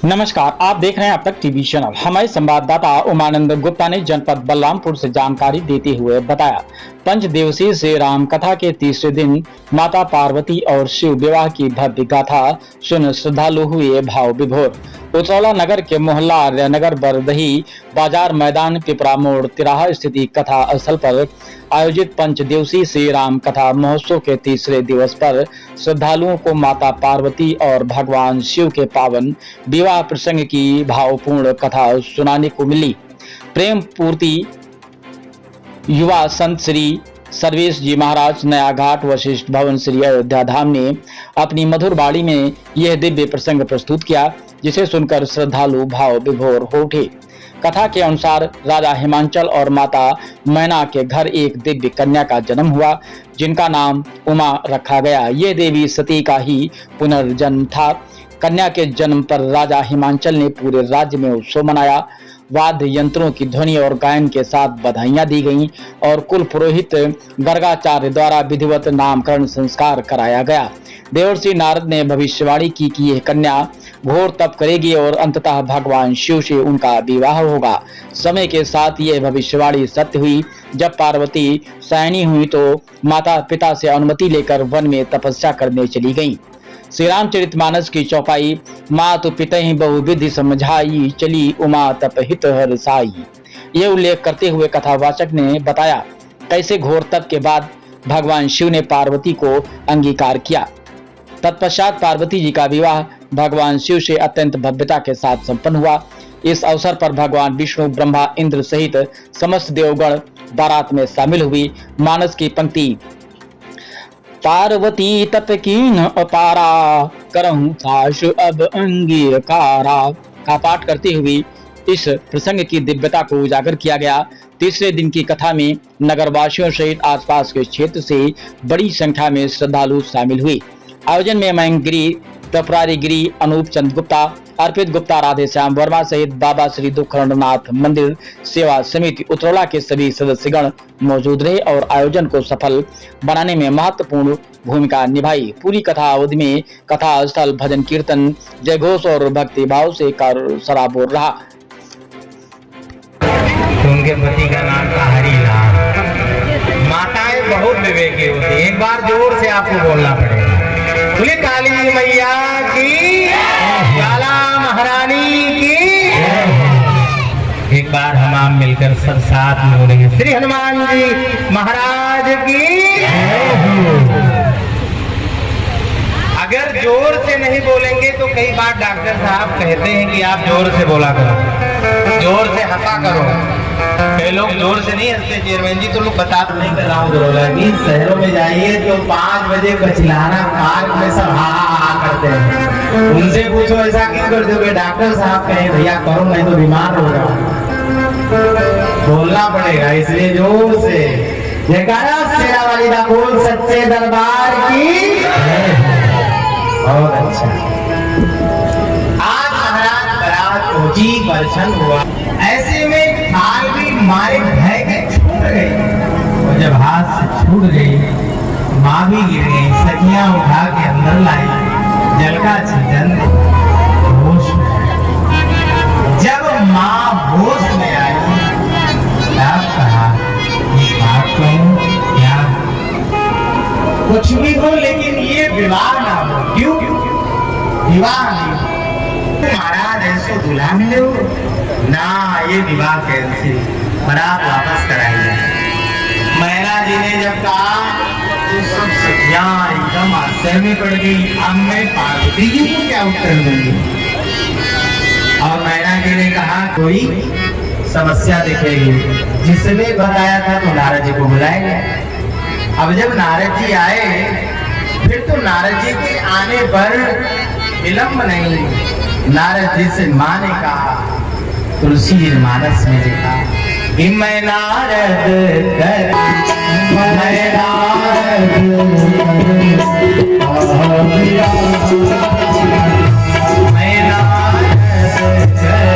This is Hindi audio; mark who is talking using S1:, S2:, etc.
S1: नमस्कार, आप देख रहे हैं अब तक टीवी चैनल। हमारे संवाददाता उमानंद गुप्ता ने जनपद बलरामपुर से जानकारी देते हुए बताया, पंच दिवसीय श्री राम कथा के तीसरे दिन माता पार्वती और शिव विवाह की भव्य गाथा सुन श्रद्धालु हुए भाव विभोर। उतरौला नगर के मोहल्ला आर्यनगर बरदही बाजार मैदान पिपरा मोड़ तिराहा स्थित कथा स्थल पर आयोजित पंच दिवसीय श्री राम कथा महोत्सव के तीसरे दिवस पर श्रद्धालुओं को माता पार्वती और भगवान शिव के पावन विवाह प्रसंग की भावपूर्ण कथा सुनाने को मिली। प्रेम पूर्ति युवा संत श्री सर्वेश जी महाराज नया घाट वशिष्ठ भवन श्री अयोध्या धाम ने अपनी मधुर बाणी में यह दिव्य प्रसंग प्रस्तुत किया, जिसे सुनकर श्रद्धालु भाव विभोर हो उठे। कथा के अनुसार राजा हिमांचल और माता मैना के घर एक दिव्य कन्या का जन्म हुआ, जिनका नाम उमा रखा गया। ये देवी सती का ही पुनर्जन्म था। कन्या के जन्म पर राजा हिमांचल ने पूरे राज्य में उत्सव मनाया। वाद्य यंत्रों की ध्वनि और गायन के साथ बधाइयां दी गईं और कुल पुरोहित गर्गाचार्य द्वारा विधिवत नामकरण संस्कार कराया गया। देवर्षि नारद ने भविष्यवाणी की कि यह कन्या घोर तप करेगी और अंततः भगवान शिव से उनका विवाह होगा। समय के साथ यह भविष्यवाणी सत्य हुई। जब पार्वती सयानी हुई तो माता पिता से अनुमति लेकर वन में तपस्या करने चली गईं। श्री रामचरितमानस की चौपाई, मातु पितहि बहु विधि समझाई, चली उमा तप हित हर साई। ये उल्लेख करते हुए कथावाचक ने बताया कैसे घोर तप के बाद भगवान शिव ने पार्वती को अंगीकार किया। तत्पश्चात पार्वती जी का विवाह भगवान शिव से अत्यंत भव्यता के साथ संपन्न हुआ। इस अवसर पर भगवान विष्णु, ब्रह्मा, इंद्र सहित समस्त देवगण बारात में शामिल हुई। मानस की पंक्ति, पार्वती तप कीन अपारा, करहूं साश अब अंगीकारा का पाठ करते हुए इस प्रसंग की दिव्यता को उजागर किया गया। तीसरे दिन की कथा में नगरवासियों सहित आसपास के क्षेत्र से बड़ी संख्या में श्रद्धालु शामिल हुए। आयोजन में मयंकगिरी, तपरारी गिरी, अनूप चंद गुप्ता, अर्पित गुप्ता, राधे श्याम वर्मा सहित बाबा श्री दुखंडनाथ मंदिर सेवा समिति उतरौला के सभी सदस्यगण मौजूद रहे और आयोजन को सफल बनाने में महत्वपूर्ण भूमिका निभाई। पूरी कथा अवधि में कथा स्थल भजन कीर्तन, जयघोष और भक्ति भाव से सराबोर रहा।
S2: उनके पति का नाम था हरिलाल। माताएं बहुत विवेकी होती, एक बार जोर से आपको बोलना पड़ेगा, बोले काली मैया की, काला महारानी की। एक बार हम आप मिलकर सब साथ में बोलेंगे, श्री हनुमान जी महाराज की। अगर जोर से नहीं बोलेंगे तो कई बार डॉक्टर साहब कहते हैं कि आप जोर से बोला करो, जोर से हंसा करो। कई लोग जोर से नहीं हंसते चेयरमैन जी, तो लोग बता नहीं कर रहा हूँ। शहरों में जाइए तो 5 बजे कचलाना पार्क में सब हा करते हैं। उनसे पूछो ऐसा क्यों करते हो? डॉक्टर साहब कहें भैया करो नहीं तो बीमार हो जाओ। बोलना पड़ेगा, इसलिए जोर से जयकारा शेरा वाली दा बोल सच्चे दरबार की। बहुत अच्छा। आज महाराज बारात पहुंची, दर्शन हुआ, ऐसे में थाल भी मारे भय के छूट गई और जब हाथ से छूट गई माँ भी गिर गई। सखियां उठा के अंदर लाई, जल का छीजन होश में। जब माँ होश में आई तब कहा बात कहूं क्या, कुछ भी हो लेकिन ये विवाह ना हो। क्यों विवाह नहीं? महाराज ऐसे दुल्हा मिले हो ना, ये विवाह कैसे, बारात वापस कराइए। मैना जी ने जब कहा तो सब सखियां एकदम आश्चर्य में पड़ गई। अब मैं पार्वती जी को क्या उत्तर दूंगी? और मैना जी ने कहा कोई समस्या दिखेगी। जिसने बताया था तो नारद जी को बुलाएंगे। अब जब नारद जी आए फिर तो नारद जी के आने पर विलंब नहीं। नारद जी से माँ ने कहा, तुलसी मानस में लिखा कि मैं नारद कर, मैं नारद मैं नारद कर,